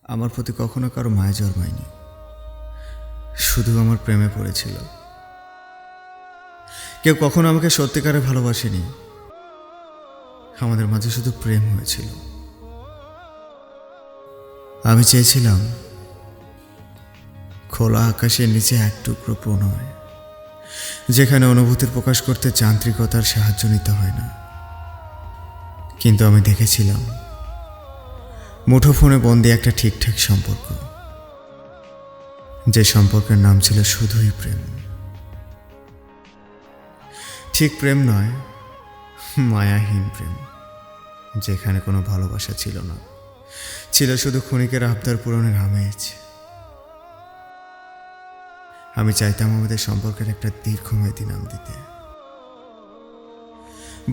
আমার প্রতি কখনো কারো মায়া জন্মায়নি, শুধু আমার প্রেমে পড়েছিল। কেউ কখনো আমাকে সত্যিকারে ভালোবাসেনি, আমাদের মাঝে শুধু প্রেম হয়েছিল। আমি চেয়েছিলাম খোলা আকাশের নিচে এক টুকরো প্রণয়, যেখানে অনুভূতির প্রকাশ করতে যান্ত্রিকতার সাহায্য নিতে হয় না। কিন্তু আমি দেখেছিলাম মুঠোফোনে বন্দি একটা ঠিকঠাক সম্পর্ক, যে সম্পর্কের নাম ছিল শুধুই প্রেম। ঠিক প্রেম নয়, মায়াহীন প্রেম, যেখানে কোনো ভালোবাসা ছিল না, ছিল শুধু ক্ষণিকের আবদার পূরণের আমেজ। আমি চাইতাম আমাদের সম্পর্কের একটা দীর্ঘমেয়াদী নাম দিতে।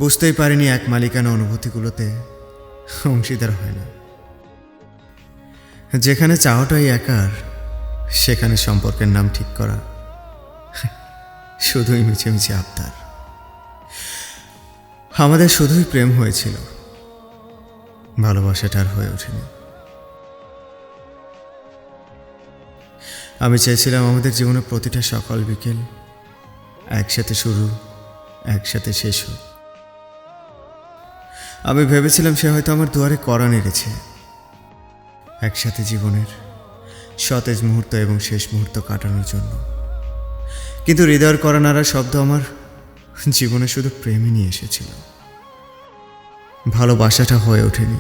বুঝতেই পারিনি এক মালিকানা অনুভূতিগুলোতে অংশীদার হয় না। যেখানে চাওয়াটাই একার, সেখানে সম্পর্কের নাম ঠিক করা শুধুই মিছেমিছে আবদার। আমাদের শুধুই প্রেম হয়েছিল, ভালোবাসাটা আর হয়ে ওঠেনি। আমি চেয়েছিলাম আমাদের জীবনের প্রতিটা সকাল বিকেল একসাথে শুরু, একসাথে শেষ হোক। আমি ভেবেছিলাম সে হয়তো আমার দুয়ারে কড়া নেড়েছে, একসাথে জীবনের সতেজ মুহূর্ত এবং শেষ মুহূর্ত কাটানোর জন্য। কিন্তু হৃদয়ের কড়া নাড়া শব্দ আমার জীবনে শুধু প্রেমই নিয়ে এসেছিল, ভালোবাসাটা হয়ে ওঠেনি।